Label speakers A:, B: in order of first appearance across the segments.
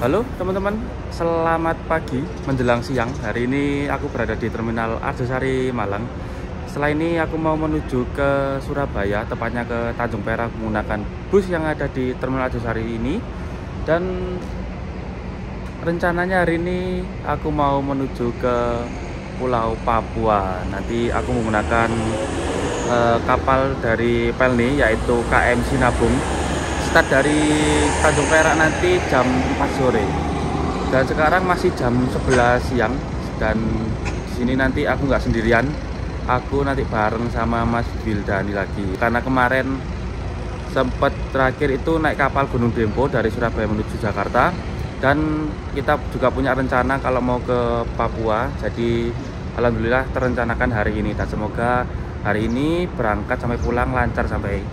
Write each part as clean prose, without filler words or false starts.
A: Halo teman-teman, selamat pagi menjelang siang. Hari ini aku berada di Terminal Arjosari, Malang. Setelah ini aku mau menuju ke Surabaya, tepatnya ke Tanjung Perak menggunakan bus yang ada di Terminal Arjosari ini. Dan rencananya hari ini aku mau menuju ke Pulau Papua. Nanti aku menggunakan kapal dari Pelni, yaitu KM Sinabung. Start dari Tanjung Perak nanti jam 4 sore. Dan sekarang masih jam 11 siang. Dan di sini nanti aku nggak sendirian. Aku nanti bareng sama Mas Wildani lagi. Karena kemarin sempat terakhir itu naik kapal Gunung Dempo dari Surabaya menuju Jakarta. Dan kita juga punya rencana kalau mau ke Papua. Jadi alhamdulillah terencanakan hari ini. Dan semoga hari ini berangkat sampai pulang lancar sampai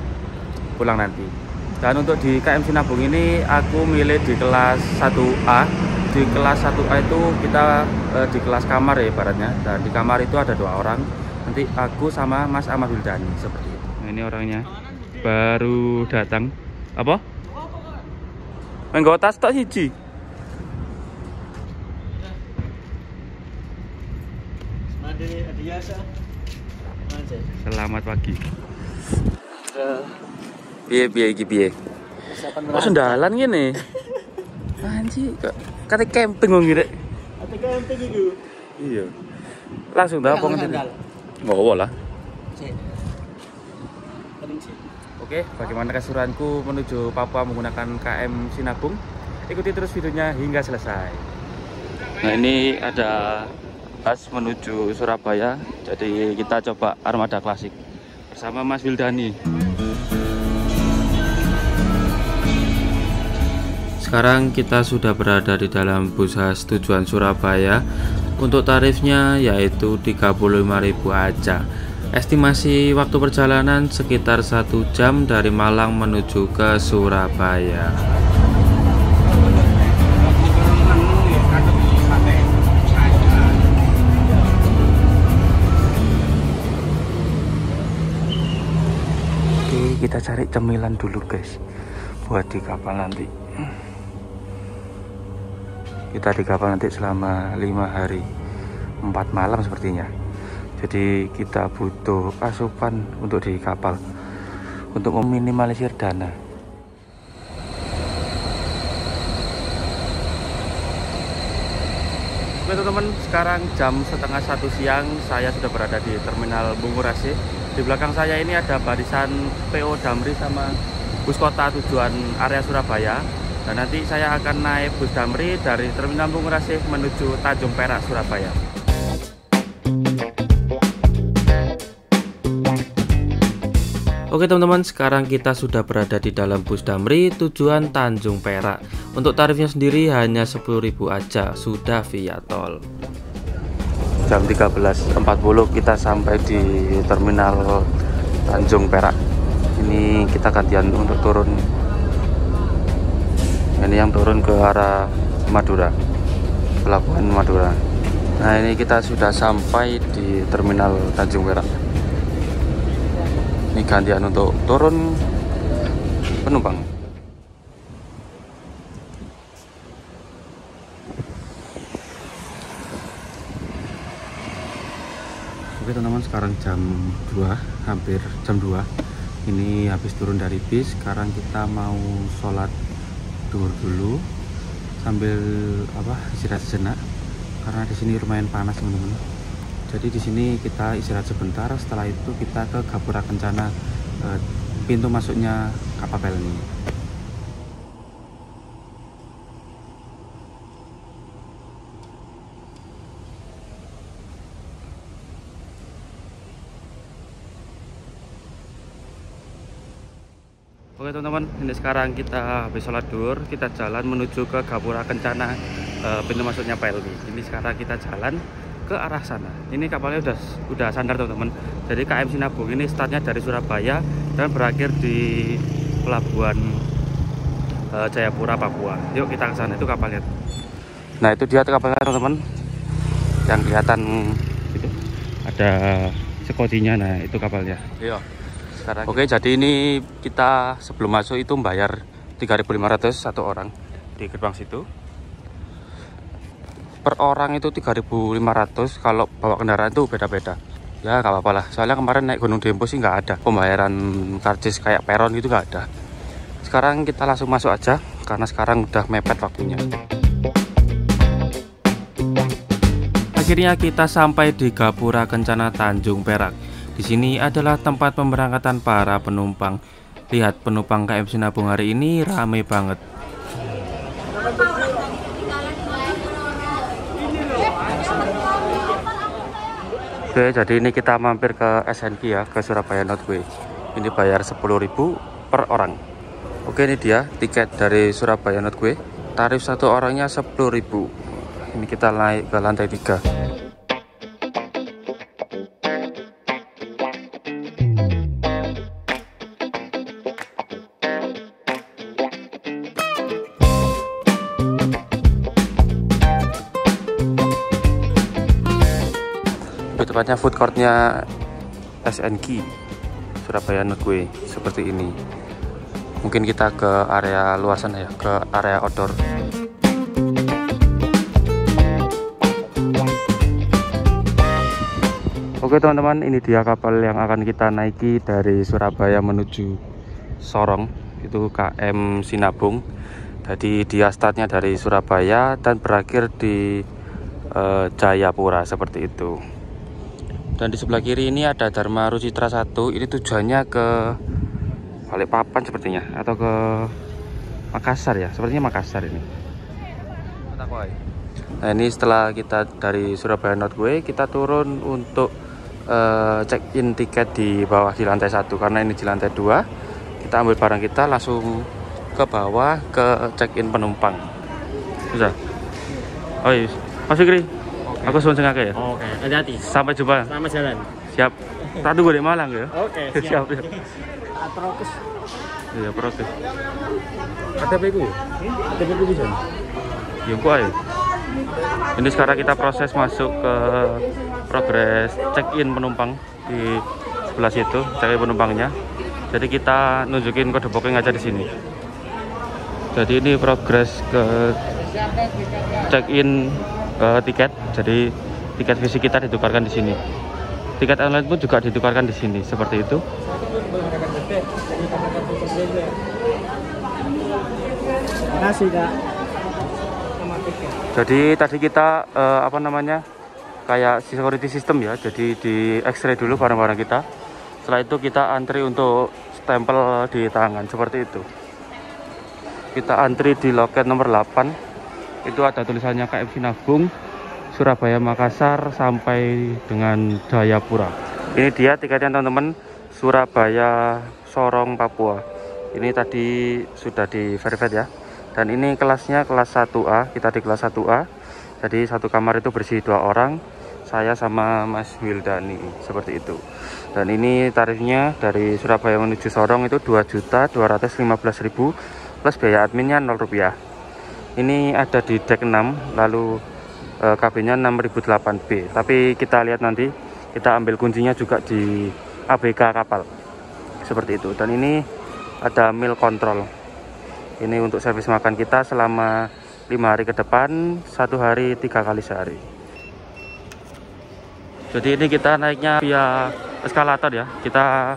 A: pulang nanti. Dan untuk di KM Sinabung ini aku milih di kelas 1A. Di kelas 1A itu kita di kelas kamar ya ibaratnya. Dan di kamar itu ada 2 orang. Nanti aku sama Mas Ahmad Wildani seperti itu. Nah, ini orangnya baru datang. Apa? Nggo tas tok siji. Selamat pagi. Piye iki piye? Oh sendalan ngene. Anjir, kok kate camping wong iki rek.
B: Kate camping iku.
A: Iya. Langsung dah apa ngene. Nggowo lah. Oke, bagaimana keseruanku menuju Papua menggunakan KM Sinabung? Ikuti terus videonya hingga selesai. Nah, ini ada bus menuju Surabaya. Jadi kita coba armada klasik bersama Mas Wildani. Sekarang kita sudah berada di dalam bus khas tujuan Surabaya. Untuk tarifnya yaitu 35.000 aja. Estimasi waktu perjalanan sekitar 1 jam dari Malang menuju ke Surabaya. Oke, kita cari cemilan dulu guys buat di kapal nanti. Kita di kapal nanti selama 5 hari 4 malam sepertinya. Jadi kita butuh asupan untuk di kapal untuk meminimalisir dana. Oke teman-teman, sekarang jam setengah 1 siang. Saya sudah berada di Terminal Bungurasi. Di belakang saya ini ada barisan PO Damri sama bus kota tujuan area Surabaya. Dan nanti saya akan naik bus Damri dari Terminal Bungurasi menuju Tanjung Perak, Surabaya. Oke teman-teman, sekarang kita sudah berada di dalam bus Damri tujuan Tanjung Perak. Untuk tarifnya sendiri hanya 10.000 aja, sudah via tol. Jam 13.40 kita sampai di Terminal Tanjung Perak. Ini kita gantian untuk turun. Ini yang turun ke arah Madura, pelabuhan Madura. Nah, ini kita sudah sampai di Terminal Tanjung Perak. Ini gantian untuk turun penumpang. Oke teman-teman, sekarang jam 2, hampir jam 2. Ini habis turun dari bis. Sekarang kita mau sholat duhur dulu sambil istirahat sejenak karena di sini lumayan panas teman-teman. Jadi di sini kita istirahat sebentar. Setelah itu kita ke Gapura Kencana, pintu masuknya kapal Pelni. Oke teman-teman, ini sekarang kita habis sholat duhur, kita jalan menuju ke Gapura Kencana, pintu masuknya Pelni. Ini sekarang kita jalan ke arah sana. Ini kapalnya udah sandar teman-teman. Jadi KM Sinabung ini startnya dari Surabaya dan berakhir di pelabuhan Jayapura, Papua. Yuk kita ke sana, itu kapalnya. Nah itu dia kapalnya teman-teman, yang kelihatan itu ada sekocinya. Nah itu kapalnya. Iya. Sekarang. Oke, jadi ini kita sebelum masuk itu membayar 3.500 satu orang di gerbang situ. per orang itu 3.500. Kalau bawa kendaraan itu beda-beda. Ya nggak apa-apa lah, soalnya kemarin naik Gunung Dempo sih nggak ada pembayaran karcis kayak peron gitu, nggak ada. Sekarang kita langsung masuk aja karena sekarang udah mepet waktunya. Akhirnya kita sampai di Gapura Kencana Tanjung Perak. Di sini adalah tempat pemberangkatan para penumpang. Lihat, penumpang KM Sinabung hari ini ramai banget. Oke, jadi ini kita mampir ke SNK ya, ke Surabaya Northway. Ini bayar 10.000 per orang. Oke, ini dia tiket dari Surabaya Northway. Tarif satu orangnya 10.000. Ini kita naik ke lantai 3. Tepatnya food courtnya SNK Surabaya Northway seperti ini. Mungkin kita ke area luar sana ya, ke area outdoor. Oke teman-teman, ini dia kapal yang akan kita naiki dari Surabaya menuju Sorong, itu KM Sinabung. Jadi dia startnya dari Surabaya dan berakhir di Jayapura seperti itu. Dan di sebelah kiri ini ada Dharma Rucitra 1. Ini tujuannya ke Balikpapan sepertinya, atau ke Makassar ya, sepertinya Makassar ini. Nah ini setelah kita dari Surabaya Northway, kita turun untuk check-in tiket di bawah di lantai 1. Karena ini di lantai 2, kita ambil barang kita langsung ke bawah ke check-in penumpang. Bisa? Oh iya, masuk Kri. Aku susun sengaja ya.
B: Oke, hati-hati.
A: Sampai jumpa.
B: Selamat jalan.
A: Siap. Tak tunggu di Malang ya.
B: Oke,
A: siap.
B: siap. Prokes.
A: Iya, prokes.
B: Ada apa itu? Ada apa itu bisa?
A: Ya kok ayo. Ini sekarang kita proses masuk ke progres check-in penumpang di sebelah situ, check-in penumpangnya. Jadi kita nunjukin kode booking aja di sini. Jadi ini progres ke check-in tiket. Jadi tiket fisik kita ditukarkan di sini. Tiket online pun juga ditukarkan di sini seperti itu.
B: Makasih Kak.
A: Jadi tadi kita kayak security system ya. Jadi di X-ray dulu barang-barang kita. Setelah itu kita antri untuk stempel di tangan seperti itu. Kita antri di loket nomor 8. Itu ada tulisannya KM Sinabung Surabaya Makassar sampai dengan Jayapura. Ini dia tiketnya teman-teman, Surabaya Sorong Papua. Ini tadi sudah di verified ya. Dan ini kelasnya kelas 1A, kita di kelas 1A. Jadi satu kamar itu bersih 2 orang, saya sama Mas Wildani seperti itu. Dan ini tarifnya dari Surabaya menuju Sorong itu 2.215.000 plus biaya adminnya 0 rupiah. Ini ada di deck 6, lalu kabinnya 6008B. Tapi kita lihat nanti, kita ambil kuncinya juga di ABK kapal seperti itu. Dan ini ada meal control. Ini untuk servis makan kita selama 5 hari ke depan, 1 hari 3 kali sehari. Jadi ini kita naiknya via eskalator ya, kita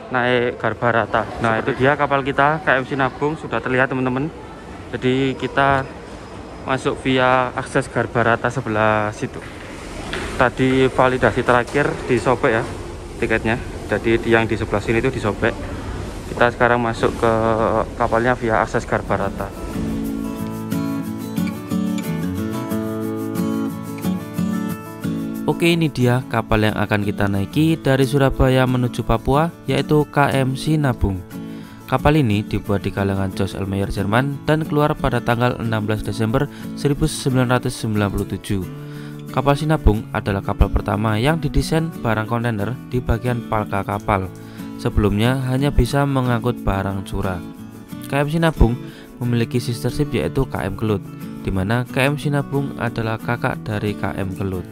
A: naik Garbarata. Nah itu dia kapal kita KM Sinabung, sudah terlihat teman-teman. Jadi kita masuk via akses Garbarata sebelah situ. Tadi validasi terakhir disobek ya tiketnya. Jadi yang di sebelah sini itu disobek. Kita sekarang masuk ke kapalnya via akses Garbarata. Oke, ini dia kapal yang akan kita naiki dari Surabaya menuju Papua, yaitu KM Sinabung. Kapal ini dibuat di kalangan Jos Elmeyer Jerman dan keluar pada tanggal 16 Desember 1997. Kapal Sinabung adalah kapal pertama yang didesain barang kontainer di bagian palka kapal. Sebelumnya hanya bisa mengangkut barang curah. KM Sinabung memiliki sister ship yaitu KM Kelut, di mana KM Sinabung adalah kakak dari KM Kelut.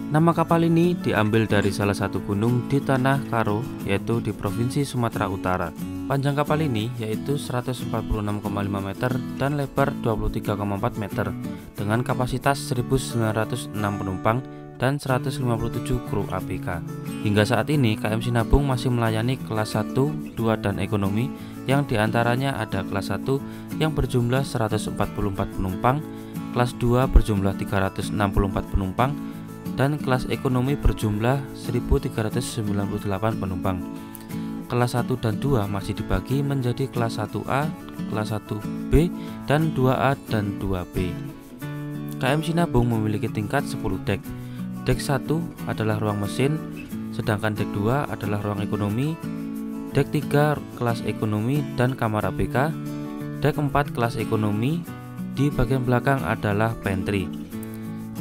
A: Nama kapal ini diambil dari salah satu gunung di Tanah Karo, yaitu di Provinsi Sumatera Utara. Panjang kapal ini yaitu 146,5 meter dan lebar 23,4 meter dengan kapasitas 1.906 penumpang dan 157 kru ABK. Hingga saat ini KM Sinabung masih melayani kelas 1, 2, dan ekonomi, yang diantaranya ada kelas 1 yang berjumlah 144 penumpang, kelas 2 berjumlah 364 penumpang, dan kelas ekonomi berjumlah 1.398 penumpang. Kelas 1 dan 2 masih dibagi menjadi kelas 1A, kelas 1B, dan 2A dan 2B. KM Sinabung memiliki tingkat 10 dek. Dek 1 adalah ruang mesin, sedangkan dek 2 adalah ruang ekonomi, dek 3 kelas ekonomi dan kamar ABK, dek 4 kelas ekonomi, di bagian belakang adalah pantry.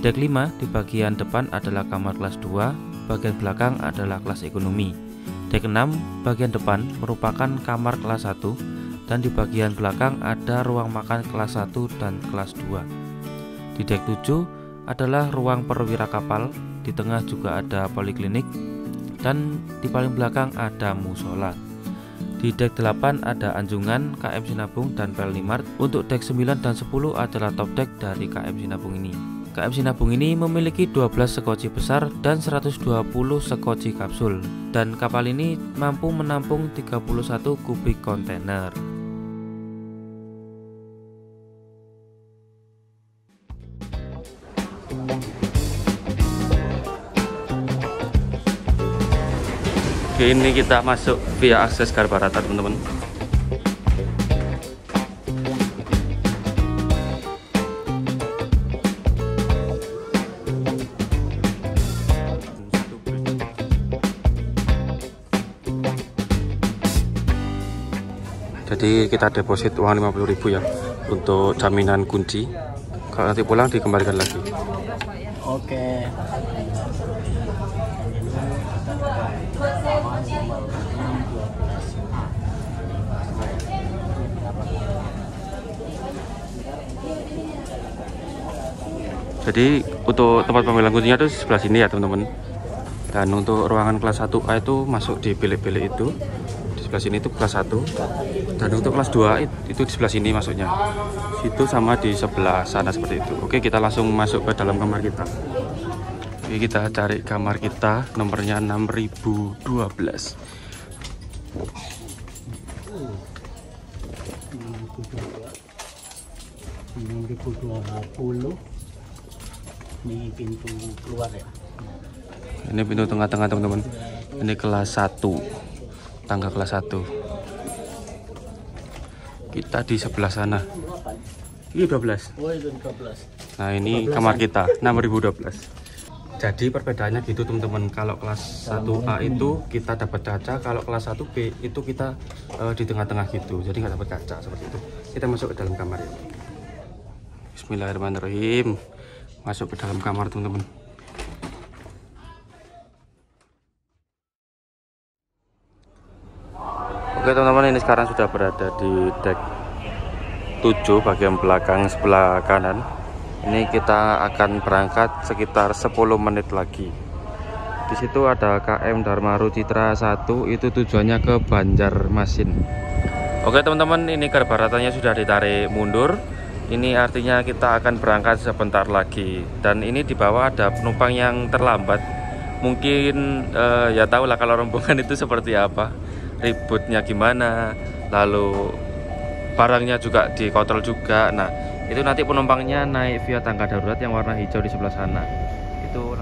A: Dek 5 di bagian depan adalah kamar kelas 2, bagian belakang adalah kelas ekonomi. Dek 6 bagian depan merupakan kamar kelas 1 dan di bagian belakang ada ruang makan kelas 1 dan kelas 2. Di dek 7 adalah ruang perwira kapal, di tengah juga ada poliklinik, dan di paling belakang ada musola. Di dek 8 ada anjungan KM Sinabung dan Pelni Mart. Untuk dek 9 dan 10 adalah top deck dari KM Sinabung ini. KM Sinabung ini memiliki 12 sekoci besar dan 120 sekoci kapsul, dan kapal ini mampu menampung 31 kubik kontainer. Oke, ini kita masuk via akses Garbarata, teman-teman. Jadi kita deposit uang 50.000 ya untuk jaminan kunci. Kalau nanti pulang dikembalikan lagi.
B: Oke.
A: Jadi untuk tempat pemilihan kuncinya itu sebelah sini ya teman-teman. Dan untuk ruangan kelas 1A itu masuk di bilik-bilik itu. Di sebelah sini itu kelas 1. Dan untuk kelas 2 itu di sebelah sini masuknya. Situ sama di sebelah sana seperti itu. Oke, kita langsung masuk ke dalam kamar kita. Oke, kita cari kamar kita, nomornya 6012.
B: Ini pintu keluar ya.
A: Ini pintu tengah-tengah teman-teman. Ini kelas 1, tangga kelas 1. Kita di sebelah sana. Ini 12.
B: Oh, itu 12.
A: Nah, ini kamar kita 6012. Jadi perbedaannya gitu teman-teman. Kalau kelas 1A itu kita dapat kaca, kalau kelas 1B itu kita di tengah-tengah gitu. Jadi nggak dapat kaca seperti itu. Kita masuk ke dalam kamar ya. Bismillahirrahmanirrahim. Masuk ke dalam kamar teman-teman. Oke teman-teman, ini sekarang sudah berada di deck 7 bagian belakang sebelah kanan. Ini kita akan berangkat sekitar 10 menit lagi. Di situ ada KM Dharma Rucitra 1, itu tujuannya ke Banjarmasin. Oke teman-teman, ini Garbaratanya sudah ditarik mundur. Ini artinya kita akan berangkat sebentar lagi. Dan ini di bawah ada penumpang yang terlambat. Mungkin ya tahu lah kalau rombongan itu seperti apa, ributnya gimana, lalu barangnya juga dikontrol juga. Nah, itu nanti penumpangnya naik via tangga darurat yang warna hijau di sebelah sana. Itu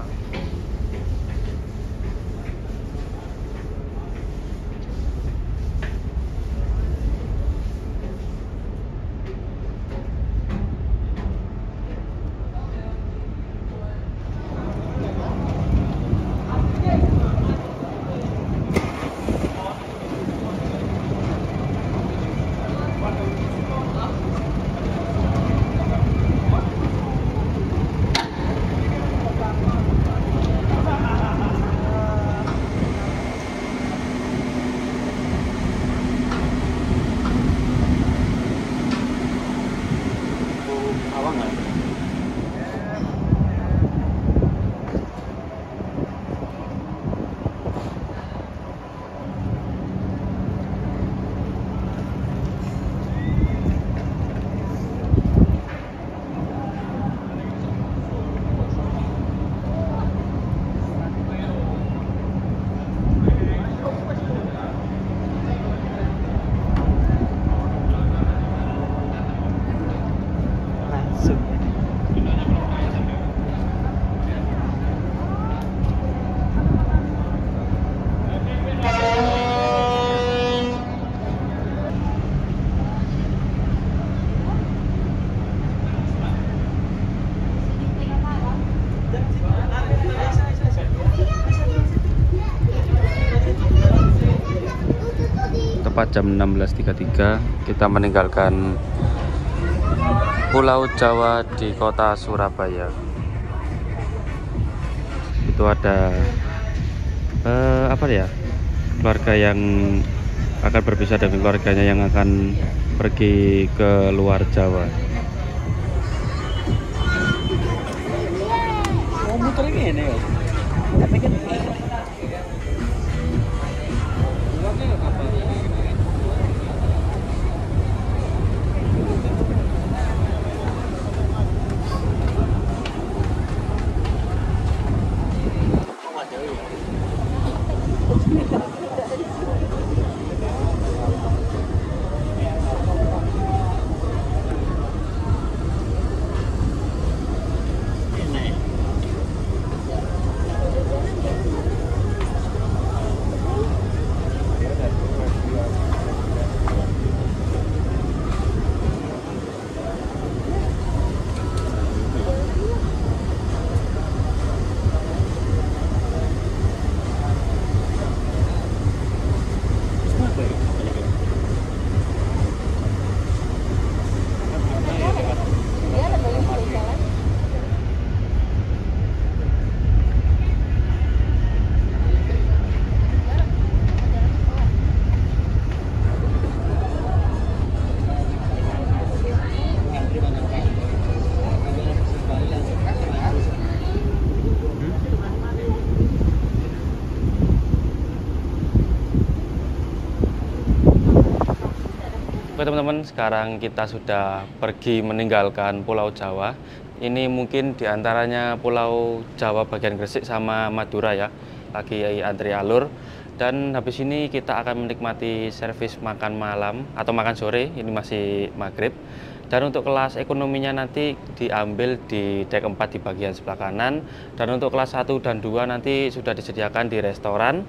A: tepat jam 16.33 kita meninggalkan Pulau Jawa di kota Surabaya. Itu ada apa ya, keluarga yang akan berpisah dengan keluarganya yang akan pergi ke luar Jawa. Oke teman-teman, sekarang kita sudah pergi meninggalkan Pulau Jawa. Ini mungkin diantaranya Pulau Jawa bagian Gresik sama Madura ya, lagi antri alur. Dan habis ini kita akan menikmati servis makan malam atau makan sore, ini masih maghrib. Dan untuk kelas ekonominya nanti diambil di dek 4 di bagian sebelah kanan. Dan untuk kelas 1 dan 2 nanti sudah disediakan di restoran,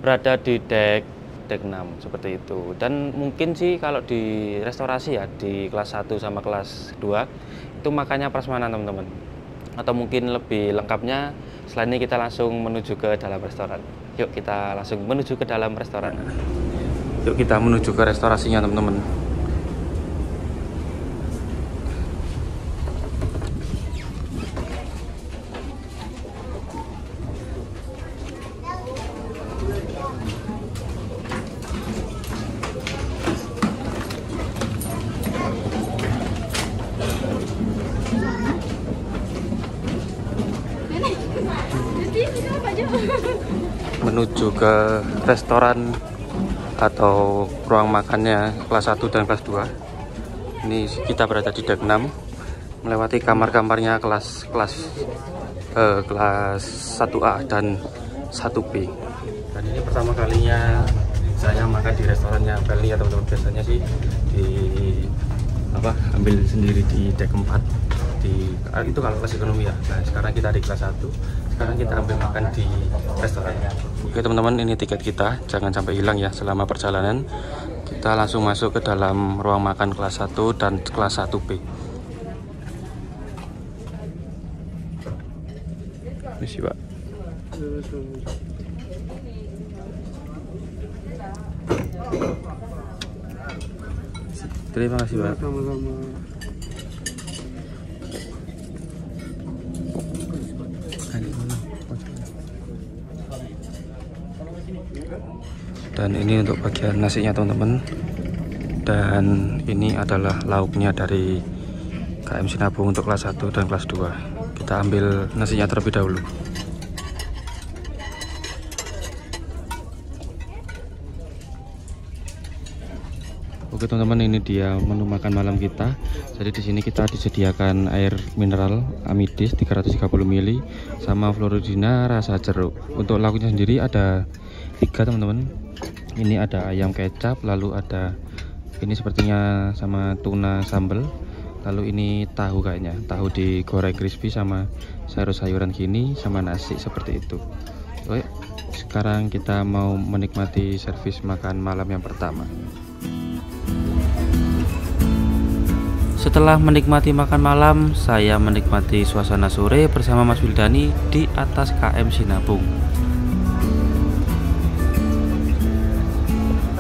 A: berada di dek 6 seperti itu. Dan mungkin sih kalau di restorasi ya di kelas 1 sama kelas 2 itu makannya prasmanan teman-teman, atau mungkin lebih lengkapnya selain ini kita langsung menuju ke dalam restoran. Yuk kita langsung menuju ke dalam restoran. Yuk kita menuju ke restorasinya teman-teman. Menuju ke restoran atau ruang makannya kelas 1 dan kelas 2. Ini kita berada di dek 6, melewati kamar-kamarnya kelas 1A dan 1B. Dan ini pertama kalinya saya makan di restorannya Pelni ya teman-teman. Biasanya sih ambil sendiri di dek 4 itu kalau kelas ekonomi ya. Nah sekarang kita di kelas 1, sekarang kita ambil makan di restoran. Oke teman-teman, ini tiket kita, jangan sampai hilang ya selama perjalanan. Kita langsung masuk ke dalam ruang makan kelas 1 dan kelas 1B. Misi Pak. Terima kasih Pak. Dan ini untuk bagian nasinya teman-teman. Dan ini adalah lauknya dari KM Sinabung untuk kelas 1 dan kelas 2. Kita ambil nasinya terlebih dahulu. Oke teman-teman, ini dia menu makan malam kita. Jadi di sini kita disediakan air mineral Amidis 330 ml sama Floridina rasa jeruk. Untuk lauknya sendiri ada 3 teman-teman. Ini ada ayam kecap, lalu ada ini sepertinya sama tuna sambal, lalu ini tahu kayaknya, tahu digoreng crispy sama sayur-sayuran gini sama nasi seperti itu. Oke, sekarang kita mau menikmati servis makan malam yang pertama. Setelah menikmati makan malam, saya menikmati suasana sore bersama Mas Wildani di atas KM Sinabung.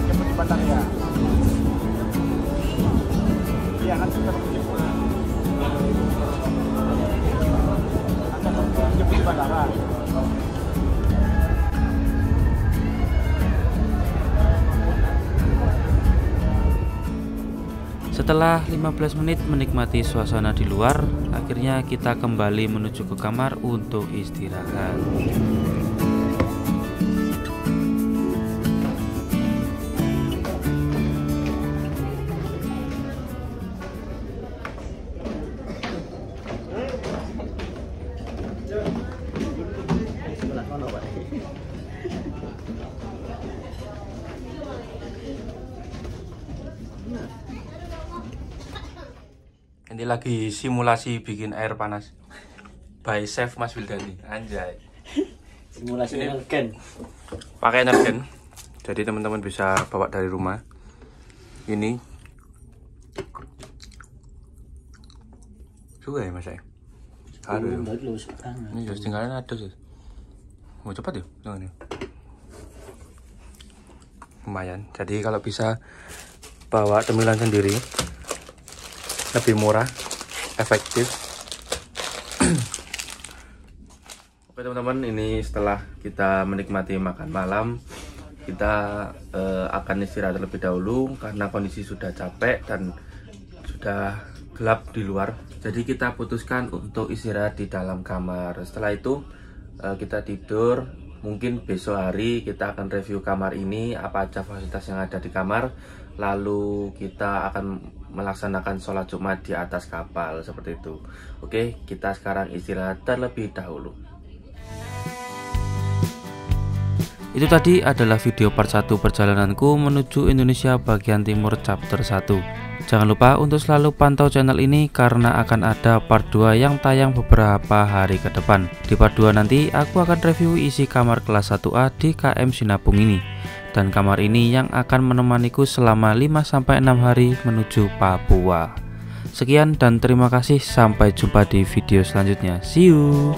B: Jemput di Batang ya.
A: Setelah 15 menit menikmati suasana di luar, akhirnya kita kembali menuju ke kamar untuk istirahat. Ini lagi simulasi bikin air panas by Chef Mas Wildani. Anjay.
B: Simulasi energen.
A: Pakai energen. Jadi teman-teman bisa bawa dari rumah. Ini. Suka ya Mas ya? Aduh. Ini just tinggalin ada sih. Mau cepat ya? Jangan ya. Lumayan. Jadi kalau bisa bawa cemilan sendiri lebih murah, efektif. Oke teman-teman, ini setelah kita menikmati makan malam, kita akan istirahat terlebih dahulu karena kondisi sudah capek dan sudah gelap di luar. Jadi kita putuskan untuk istirahat di dalam kamar. Setelah itu kita tidur. Mungkin besok hari kita akan review kamar ini, apa aja fasilitas yang ada di kamar. Lalu kita akan melaksanakan sholat Jumat di atas kapal seperti itu. Oke, kita sekarang istirahat terlebih dahulu. Itu tadi adalah video part 1 perjalananku menuju Indonesia bagian timur chapter 1. Jangan lupa untuk selalu pantau channel ini karena akan ada part 2 yang tayang beberapa hari ke depan. Di part 2 nanti aku akan review isi kamar kelas 1A di KM Sinabung ini. Dan kamar ini yang akan menemaniku selama 5-6 hari menuju Papua. Sekian dan terima kasih, sampai jumpa di video selanjutnya. See you.